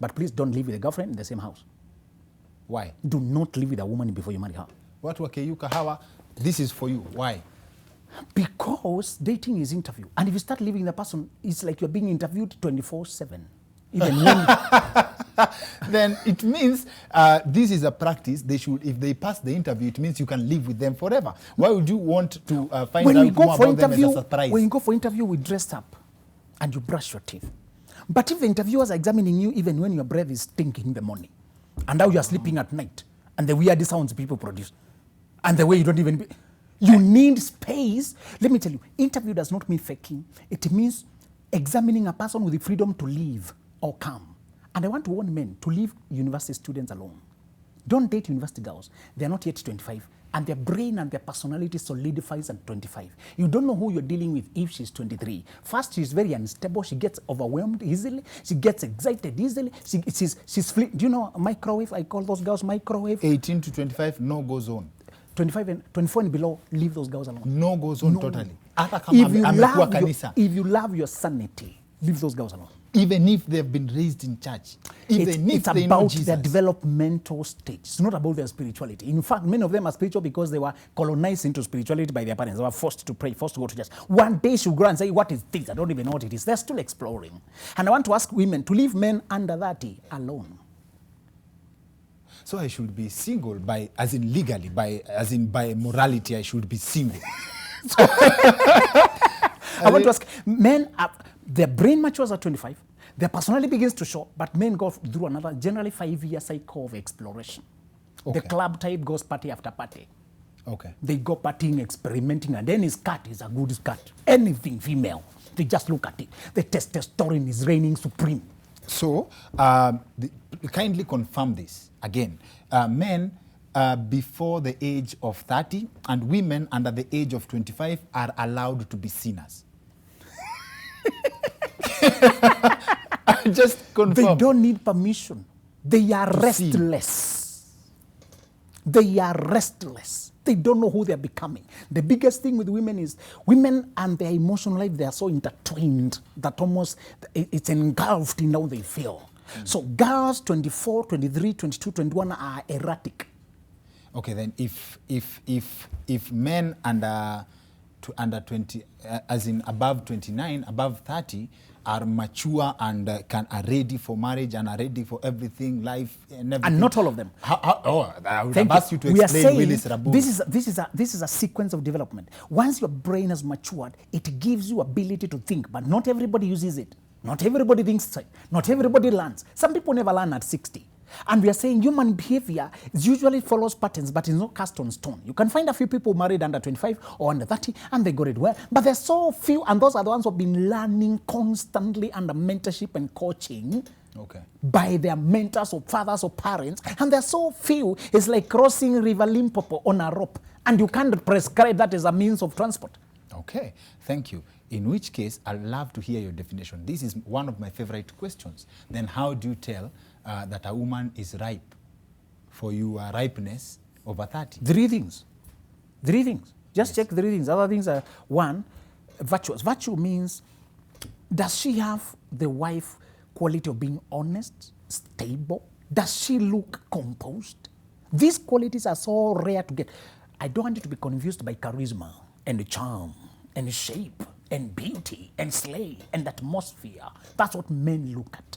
But please don't live with a girlfriend in the same house. Why? Do not live with a woman before you marry her. What Wakeyuka Kahawa? This is for you. Why? Because dating is interview. And if you start living the person, it's like you're being interviewed 24/7. Even when then it means this is a practice. They should, if they pass the interview, it means you can live with them forever. Why would you want to find when out you go more for about them interview, as a surprise? when you go for interview, we dress up and you brush your teeth. But if the interviewers are examining you, even when your breath is stinking in the morning, and now you are sleeping at night, and the weird sounds people produce, and the way you don't even, you need space. Let me tell you, interview does not mean faking. It means examining a person with the freedom to leave or come. And I want to warn men to leave university students alone. Don't date university girls. They're not yet 25. And their brain and their personality solidifies at 25. You don't know who you're dealing with if she's 23. First, she's very unstable. She gets overwhelmed easily. She gets excited easily. She's do you know microwave? I call those girls microwave. 18 to 25, no go zone. 25 and 24 and below, leave those girls alone. No go zone totally. If you love your sanity, leave those girls alone. Even if they've been raised in church, even if they know Jesus. It's about their developmental stage. It's not about their spirituality. In fact, many of them are spiritual because they were colonized into spirituality by their parents. They were forced to pray, forced to go to church. One day she'll go and say, what is this? I don't even know what it is. They're still exploring. And I want to ask women to leave men under 30 alone. So I should be single as in legally, by morality, I should be single. I want to ask, men, their brain matures at 25, their personality begins to show, but men go through another, generally 5-year cycle of exploration. Okay. The club type goes party after party. Okay. They go partying, experimenting, and then his cut is a good cut. Anything female, they just look at it. The testosterone is reigning supreme. So, kindly confirm this again. Men before the age of 30 and women under the age of 25 are allowed to be sinners. Just confirm. They don't need permission. They are restless. They are restless. They don't know who they're becoming. The biggest thing with women is women and their emotional life, they are so intertwined that almost it's engulfed in how they feel. So girls 24, 23, 22, 21 are erratic. Okay, then if men under 20, as in above 29, above 30, are mature and are ready for marriage and are ready for everything, life and everything. And not all of them. I would have asked you to explain Willis Rabu. This is a sequence of development. Once your brain has matured, it gives you ability to think, but not everybody uses it. Not everybody thinks straight. Not everybody learns. Some people never learn at 60. And we are saying human behavior usually follows patterns, but it's not cast on stone. You can find a few people married under 25 or under 30, and they got it well. But there's so few, and those are the ones who have been learning constantly under mentorship and coaching by their mentors or fathers or parents. And there's so few. It's like crossing River Limpopo on a rope, and you can't prescribe that as a means of transport. Okay, thank you. In which case, I'd love to hear your definition. This is one of my favorite questions. Then how do you tell that a woman is ripe for your ripeness over 30? 3 things. 3 things. Just check 3 things. Other things are, 1, virtuous. Virtue means, does she have the wife quality of being honest, stable? Does she look composed? These qualities are so rare to get. I don't want you to be confused by charisma and charm and shape and beauty and slay and atmosphere. That's what men look at.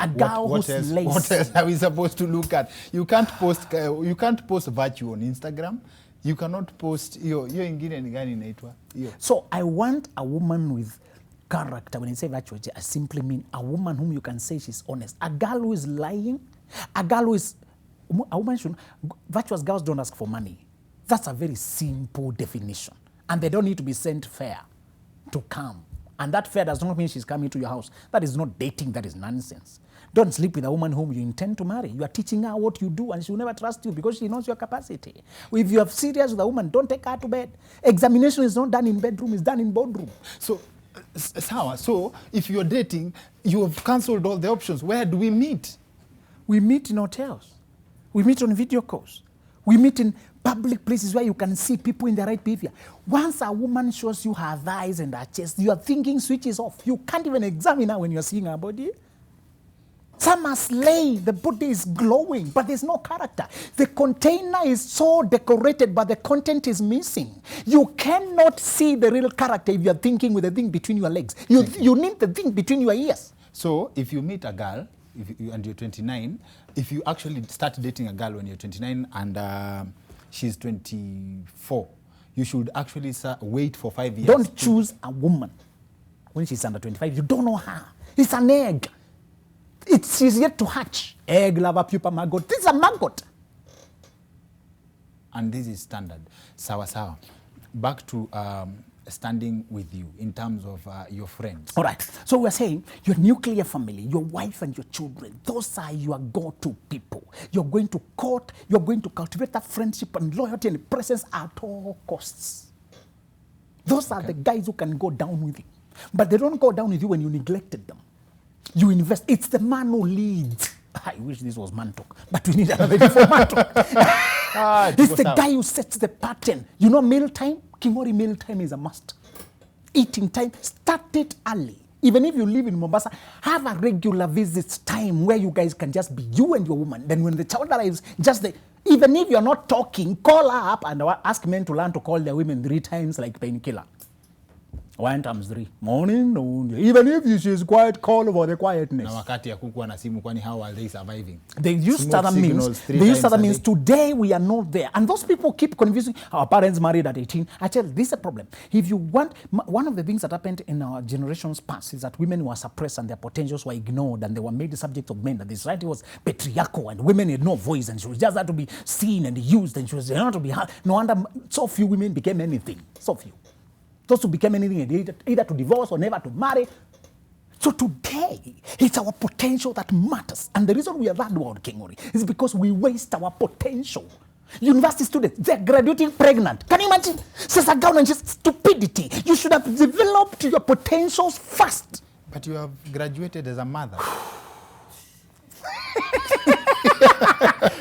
A girl who's lazy. What else are we supposed to look at? You can't post virtue on Instagram. You cannot post yo ingine ni gani inaitwa. So I want a woman with character. When I say virtue, I simply mean a woman whom you can say she's honest. A girl who is lying, a girl who is a woman should. Virtuous girls don't ask for money. That's a very simple definition, and they don't need to be sent fare to come. And that fare does not mean she's coming to your house. That is not dating. That is nonsense. Don't sleep with a woman whom you intend to marry. You are teaching her what you do, and she will never trust you because she knows your capacity. If you are serious with a woman, don't take her to bed. Examination is not done in bedroom, it's done in boardroom. So if you're dating, you have cancelled all the options. Where do we meet? We meet in hotels. We meet on video calls. We meet in public places where you can see people in the right behavior. Once a woman shows you her thighs and her chest, your thinking switches off. You can't even examine her when you're seeing her body. Some are slay, the body is glowing, but there's no character. The container is so decorated, but the content is missing. You cannot see the real character if you're thinking with the thing between your legs. You need the thing between your ears. So if you meet a girl and you're 29, if you actually start dating a girl when you're 29 and she's 24, you should actually wait for 5 years. Don't choose a woman when she's under 25. You don't know her. It's an egg. She's yet to hatch. Egg, lava, pupa, maggot. This is a maggot. And this is standard. Sawa sawa. Back to standing with you in terms of your friends. All right. So we're saying your nuclear family, your wife and your children, those are your go-to people. You're going to court, you're going to cultivate that friendship and loyalty and presence at all costs. Those are the guys who can go down with you. But they don't go down with you when you neglected them. You invest. It's the man who leads. I wish this was man talk, but we need another day for man talk. It's the guy who sets the pattern. You know, meal time? Kingori meal time is a must. Eating time, start it early. Even if you live in Mombasa, have a regular visits time where you guys can just be you and your woman. Then when the child arrives, even if you're not talking, call her up and ask men to learn to call their women 3 times like painkiller. 1 times 3. Morning, noon. Even if she's quiet, call over the quietness. Na wakati ya kukuwa na simu, kwani how are they surviving? They used other means. They used other means. Today we are not there. And those people keep confusing. Our parents married at 18. I tell you, this is a problem. If you want, one of the things that happened in our generations past is that women were suppressed and their potentials were ignored and they were made the subject of men. That the society was patriarchal and women had no voice and she was just had to be seen and used and she was not to be heard. No wonder so few women became anything. So few. Those who became anything, either to divorce or never to marry. So today, it's our potential that matters. And the reason we are that word, Kingori, is because we waste our potential. University students, they're graduating pregnant. Can you imagine? Says a girl and just stupidity. You should have developed your potentials first. But you have graduated as a mother.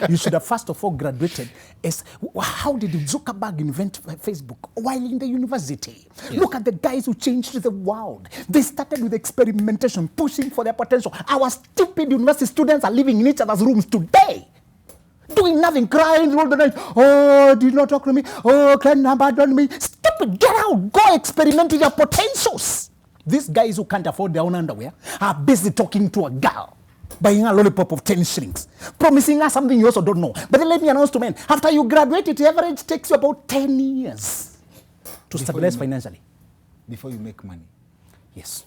You should have first of all graduated as, how did Zuckerberg invent Facebook? While in the university. Yes. Look at the guys who changed the world. They started with experimentation, pushing for their potential. Our stupid university students are living in each other's rooms today. Doing nothing, crying all the night. Oh, did not talk to me. Oh, can abandon me. Stupid, get out. Go experiment with your potentials. These guys who can't afford their own underwear are busy talking to a girl, buying a lollipop of 10 shillings, promising her something you also don't know. But then let me announce to men, after you graduate, it average takes you about 10 years to stabilize financially. Before you make money. Yes.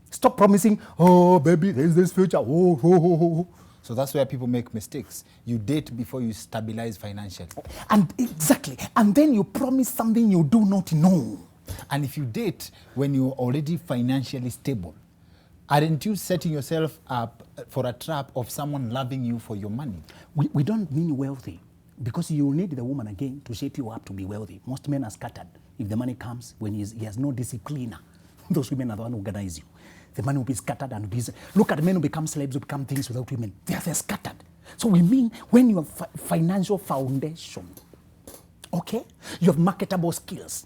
Stop promising, oh, baby, there's this future. Oh. So that's where people make mistakes. You date before you stabilize financially. And exactly. And then you promise something you do not know. And if you date when you're already financially stable, aren't you setting yourself up for a trap of someone loving you for your money? We don't mean wealthy, because you need the woman again to shape you up to be wealthy. Most men are scattered. If the money comes, when he has no discipliner, those women are the one who organize you. The man will be scattered and busy. Look at men who become slaves, who become things without women. They're scattered. So we mean when you have financial foundation, okay? You have marketable skills.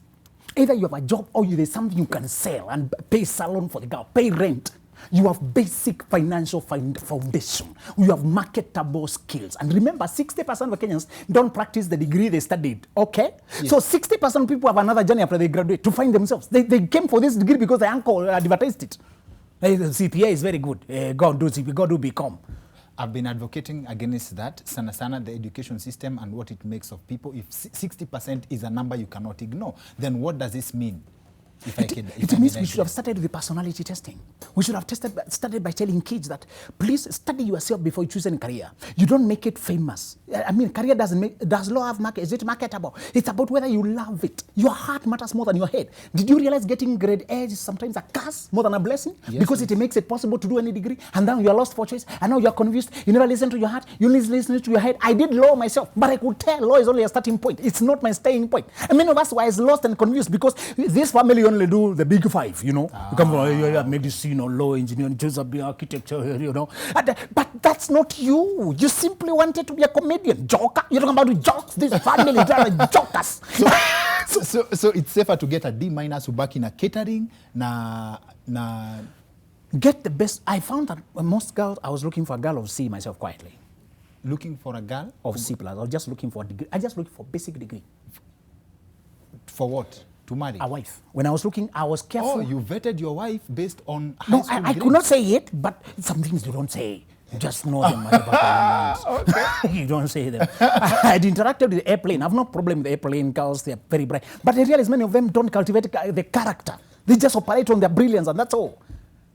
Either you have a job or there's something you can sell and pay salon for the girl, pay rent. You have basic financial foundation. You have marketable skills. And remember, 60% of Kenyans don't practice the degree they studied, okay? Yes. So 60% of people have another journey after they graduate to find themselves. They came for this degree because their uncle advertised it. The CPA is very good. Go do CPA, go do BCom. I've been advocating against that, sana, the education system and what it makes of people. If 60% is a number you cannot ignore, then what does this mean? It means we should have started with the personality testing. We should have started by telling kids that please study yourself before you choose any career. You don't make it famous. I mean, career does law have market? Is it marketable? It's about whether you love it. Your heart matters more than your head. Did you realize getting grade A is sometimes a curse more than a blessing? Yes, because it makes it possible to do any degree, and now you are lost for choice, and now you are confused. You never listen to your heart. You listen to your head. I did law myself, but I could tell law is only a starting point. It's not my staying point. And many of us were lost and confused because this family only do the big five, you know. You come from medicine or law, engineering, architecture, you know. But that's not you. You simply wanted to be a comedian, joker. You're talking about jokes. This family are jokers. So it's safer to get a D- ubaki na catering na Get the best. I found that most girls, I was looking for a girl of C myself quietly. Looking for a girl? Of C+. I was just looking for a degree. I just looked for basic degree. For what? To marry? A wife. When I was looking, I was careful. Oh, you vetted your wife based on high No, school I could not say it, but some things you don't say. You just know them. Okay. You don't say them. I had interacted with the airplane. I have no problem with the airplane girls. They are very bright. But I realize many of them don't cultivate the character. They just operate on their brilliance, and that's all.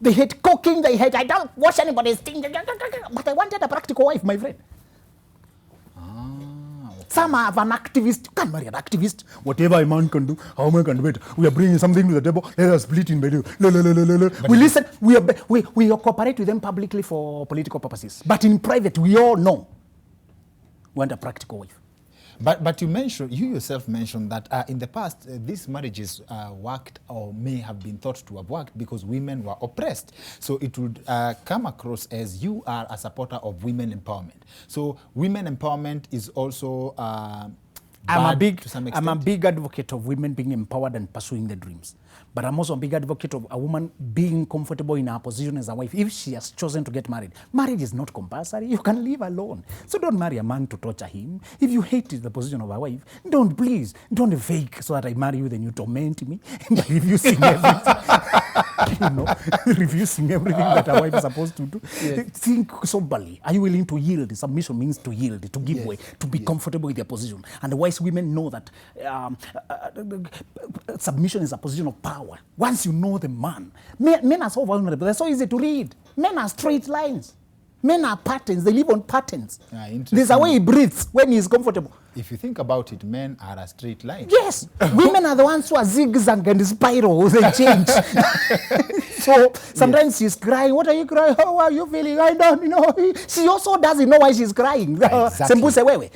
They hate cooking. They hate, I don't wash anybody's thing. But I wanted a practical wife, my friend. Some have an activist. You can't marry an activist. Whatever a man can do, how man can do it. We are bringing something to the table. Let us split in by the. We listen. We cooperate with them publicly for political purposes. But in private, we all know we want a practical wife. But you yourself mentioned that in the past, these marriages worked or may have been thought to have worked because women were oppressed. So it would come across as you are a supporter of women empowerment. So women empowerment is also I'm a bad big advocate of women being empowered and pursuing their dreams. But I'm also a big advocate of a woman being comfortable in her position as a wife. If she has chosen to get married, marriage is not compulsory. You can live alone. So don't marry a man to torture him. If you hate the position of a wife, don't fake so that I marry you, then you torment me by refusing everything. Refusing everything that a wife is supposed to do. Yes. Think soberly. Are you willing to yield? Submission means to yield, to give way, to be comfortable with your position. And the wise women know that submission is a position of power. Once you know the man, men are so vulnerable. They're so easy to read. Men are straight lines. Men are patterns. They live on patterns. There's a way he breathes when he's comfortable. If you think about it, men are a straight line. Yes. Women are the ones who are zigzag and spiral. They change. So sometimes she's crying. What are you crying? How are you feeling? I don't know. She also doesn't know why she's crying. Exactly.